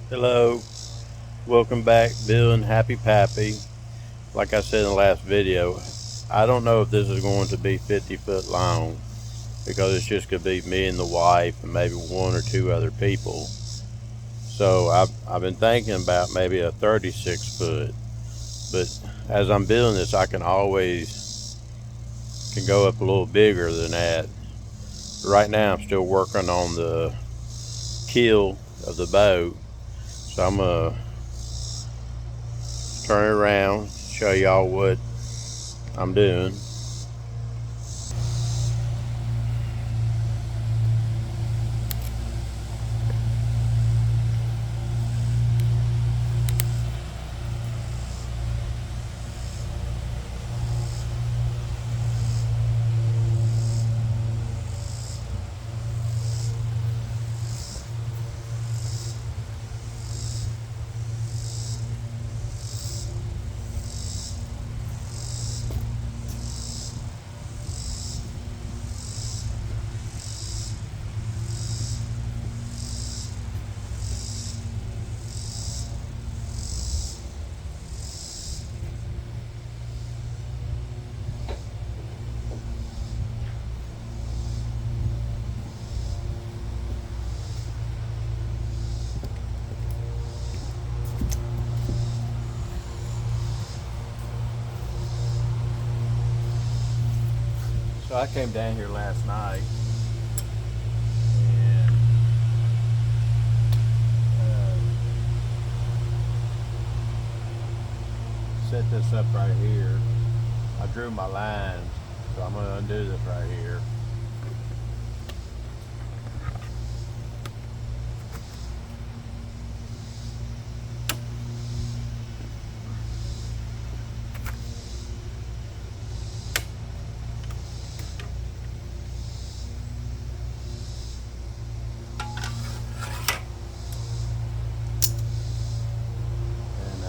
Hello, welcome back, Bill and Happy Pappy. Like I said in the last video, I don't know if this is going to be 50 foot long because it's just going to be me and the wife and maybe one or two other people. So I've been thinking about maybe a 36 foot, but as I'm building this, I can always can go up a little bigger than that. Right now, I'm still working on the keel of the boat, so I'm gonna turn it around, show y'all what I'm doing. So I came down here last night and uh, set this up right here. I drew my lines, so I'm going to undo this right here. And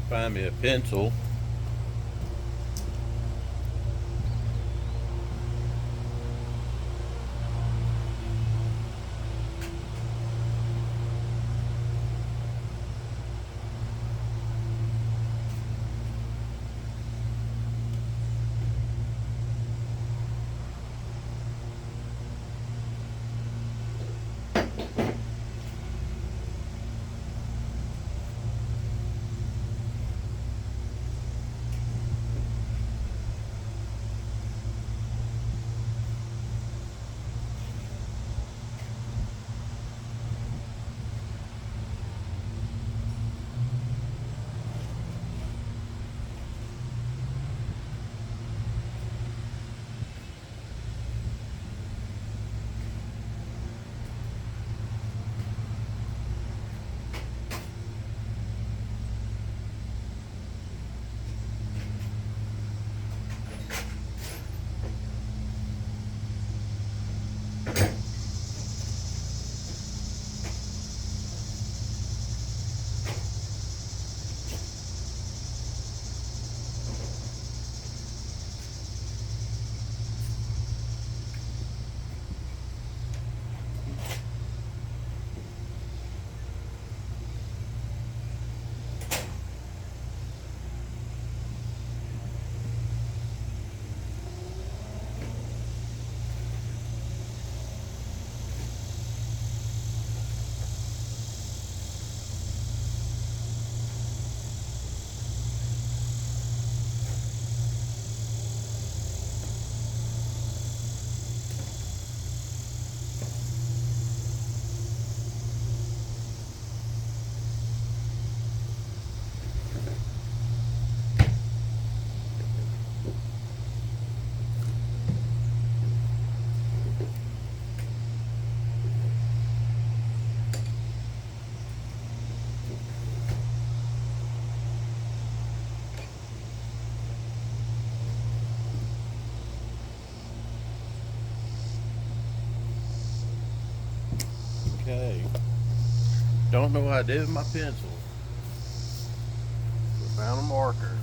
find me a pencil. Okay. Don't know what I did with my pencil. But found a marker.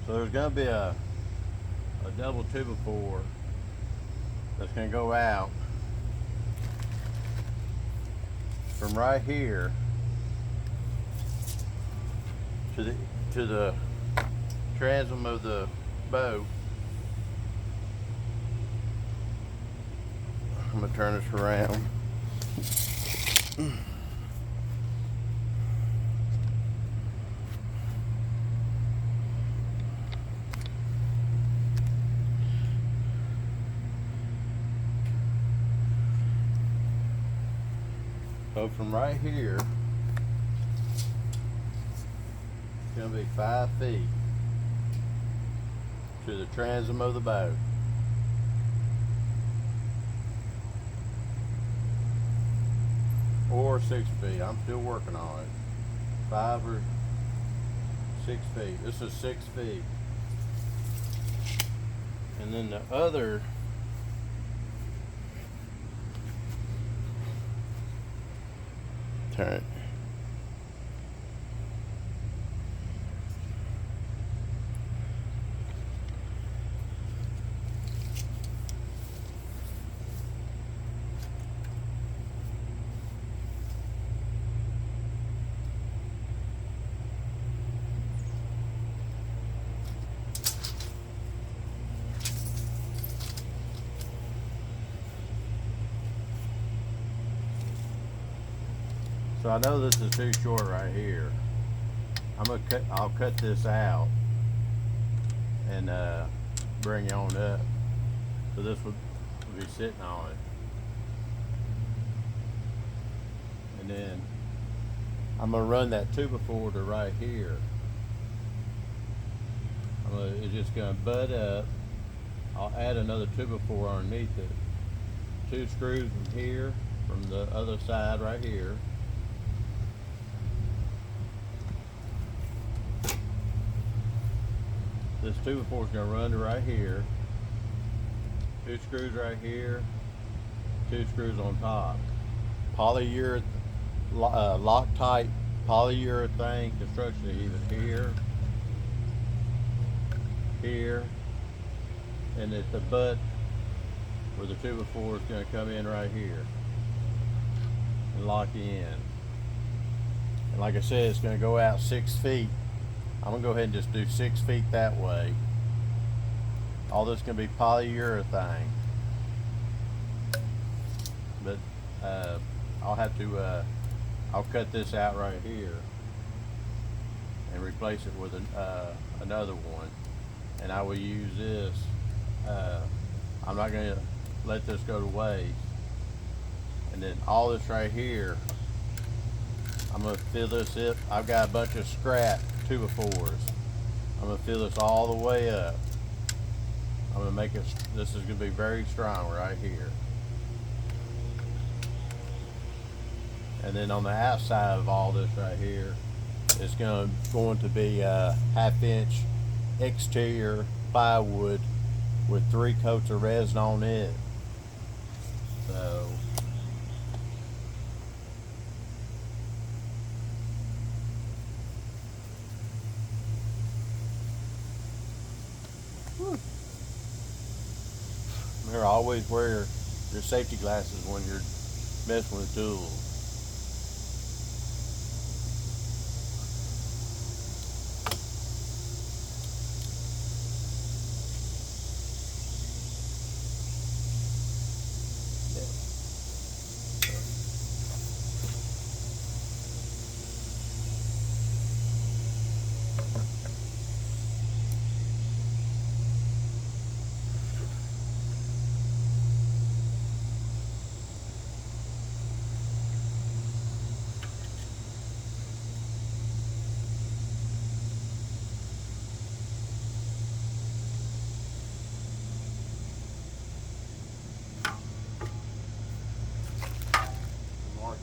So there's going to be a double 2x4 that's going to go out from right here to the transom of the boat. I'm going to turn this around. So from right here, it's going to be 5 feet to the transom of the boat. Or 6 feet. I'm still working on it. 5 or 6 feet. This is 6 feet. And then the other turn it. So I know this is too short right here. I'll cut this out and bring it on up. So this would be sitting on it. And then I'm gonna run that 2x4 to right here. It's just gonna butt up. I'll add another 2x4 underneath it. 2 screws from here, from the other side right here. This 2x4 is going to run to right here. 2 screws right here. 2 screws on top. Polyurethane, Loctite polyurethane construction even here, here, and at the butt where the 2x4 is going to come in right here and lock in. And like I said, it's going to go out 6 feet. I'm gonna go ahead and just do 6 feet that way. All this can be polyurethane, but I'll have to I'll cut this out right here and replace it with another one, and I will use this. I'm not gonna let this go to waste. And then all this right here, I'm gonna fill this up. I've got a bunch of scrap 2x4s. I'm gonna fill this all the way up. I'm gonna make it, this is gonna be very strong right here. And then on the outside of all this right here, it's going to be a 1/2 inch exterior plywood with 3 coats of resin on it. So remember, always wear your safety glasses when you're messing with tools.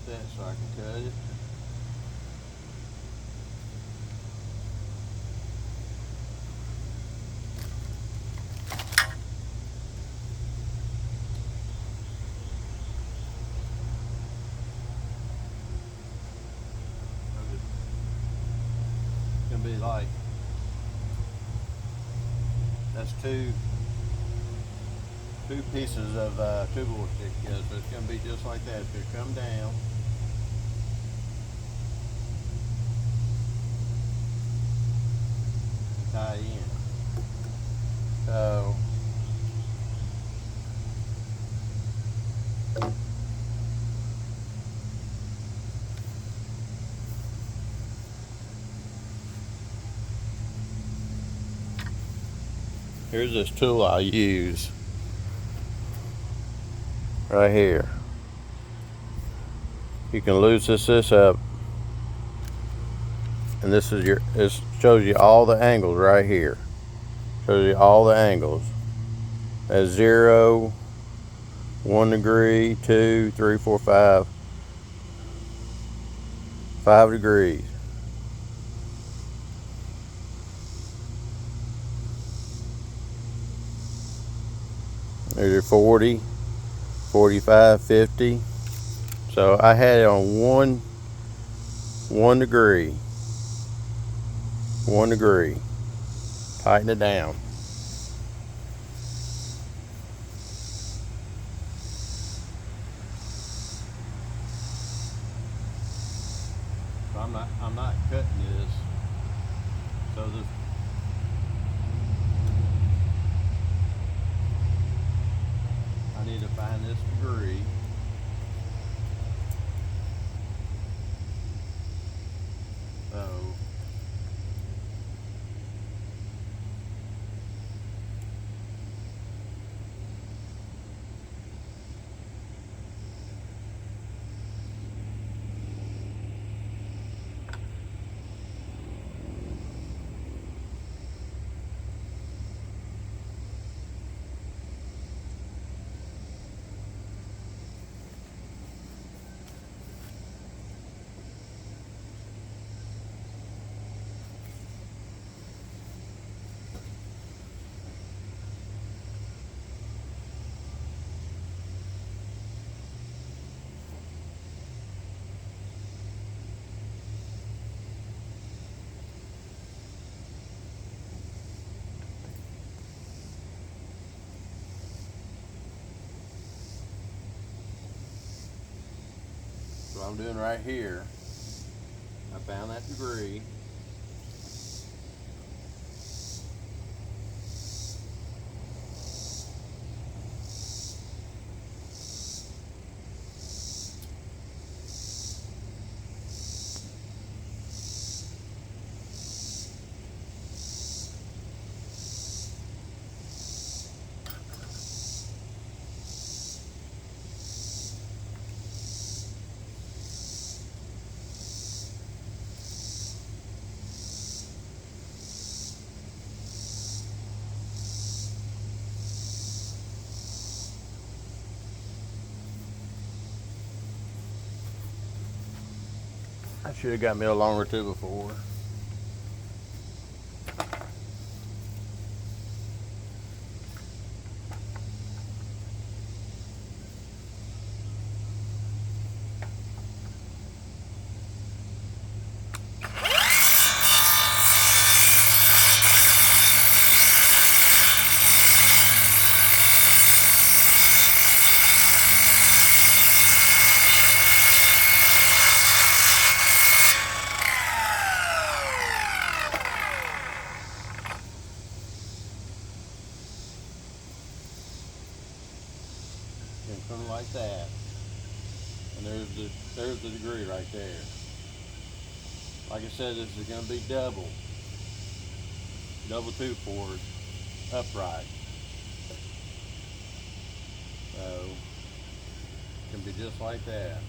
That so I can cut it. It's gonna be like That's two pieces of tubular stick together, so it's going to be just like that. It's going to come down. Tie in. So here's this tool I use right here. You can loosen this up, and this shows you all the angles right here. Shows you all the angles. That's 0, 1 degree, 2, 3, 4, 5, 5 degrees. There's your 40, 45, 50. So I had it on 1 degree. 1 degree. Tighten it down. So I'm not cutting this. So this I need to find this degree. So what I'm doing right here, I found that degree. I should have got me a longer tube before. And something like that. And there's the degree right there. Like I said, this is going to be double tube forward, upright. So it can be just like that.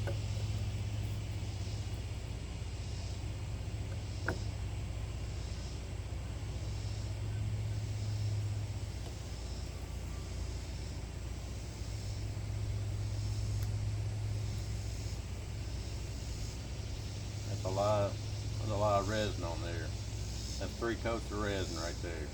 That's a lot of resin on there. That's 3 coats of resin right there.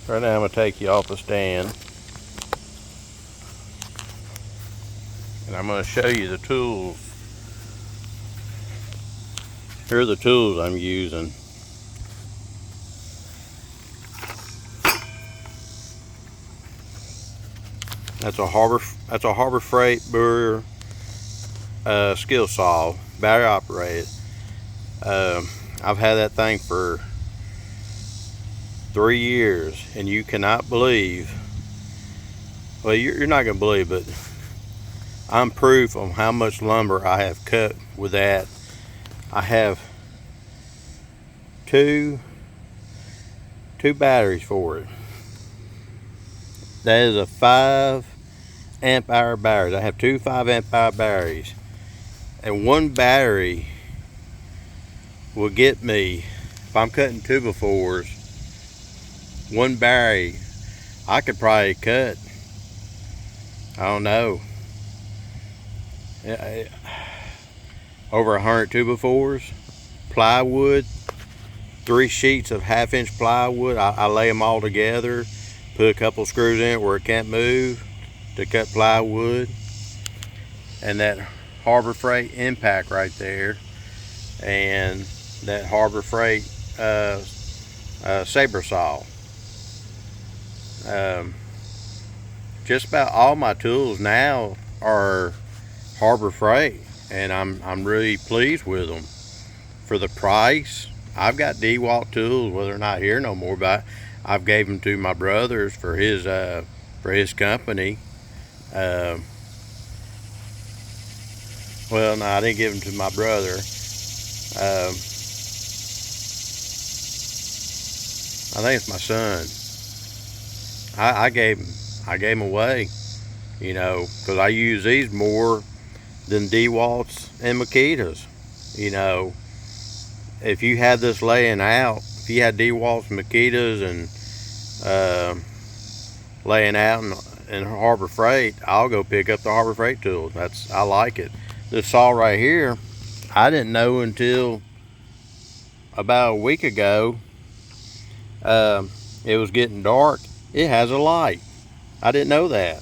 Right now I'm going to take you off the stand, and I'm going to show you the tools. Here are the tools I'm using. That's a Harbor Freight Brewer skill saw, battery operated. I've had that thing for 3 years, and you cannot believe, well, you're not gonna believe, but I'm proof on how much lumber I have cut with that. I have two batteries for it. That is a 5 amp hour battery. I have two 5 amp hour batteries, and one battery will get me, if I'm cutting 2x4s, one battery I could probably cut, I don't know, over 100 2x4s. Plywood, 3 sheets of 1/2-inch plywood. I lay them all together, put a couple screws in it where it can't move to cut plywood, and that Harbor Freight impact right there, and that Harbor Freight saber saw. Just about all my tools now are Harbor Freight, and I'm really pleased with them. For the price, I've got DeWalt tools, well, they're not here no more, but I've gave them to my brothers for his company. Well, no, I didn't give them to my brother. I think it's my son. I gave them away, you know, because I use these more than DeWalt's and Makita's. You know, if you had this laying out, if you had DeWalt's, Makita's, and laying out in Harbor Freight, I'll go pick up the Harbor Freight tools. I like it. This saw right here, I didn't know until about a week ago. It was getting dark. It has a light. I didn't know that.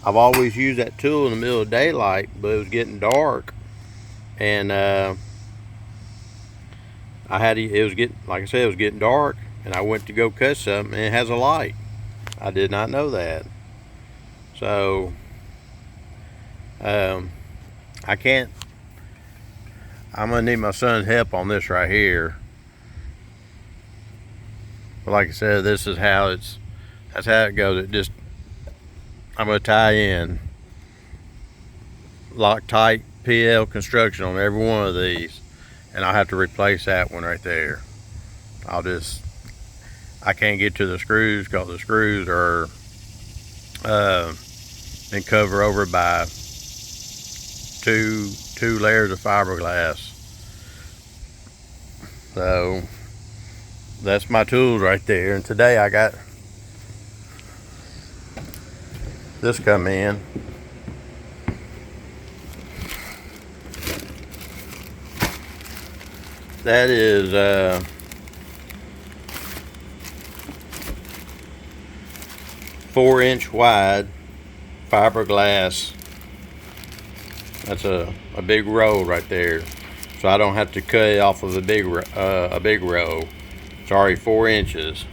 I've always used that tool in the middle of daylight, but it was getting dark, and it was getting, like I said, it was getting dark, and I went to go cut something, and it has a light. I did not know that. So I'm gonna need my son's help on this right here. But like I said, that's how it goes. I'm gonna tie in Loctite PL construction on every one of these, and I'll have to replace that one right there. I can't get to the screws because the screws are been covered over by two layers of fiberglass. So that's my tools right there. And today I got this come in. That is 4-inch wide fiberglass. That's a big roll right there, so I don't have to cut it off of a big roll. It's already 4 inches.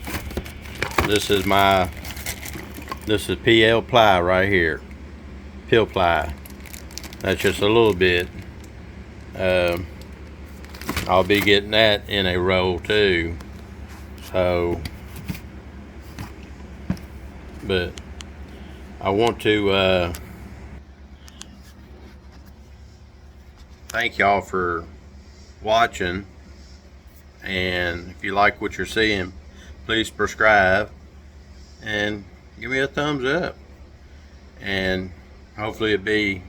This is PL ply right here, pill ply. That's just a little bit. I'll be getting that in a roll too. So, but I want to thank y'all for watching, and if you like what you're seeing, please subscribe and give me a thumbs up, and hopefully it'll be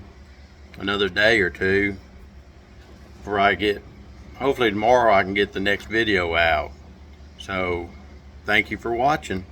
another day or two before hopefully tomorrow I can get the next video out. So thank you for watching.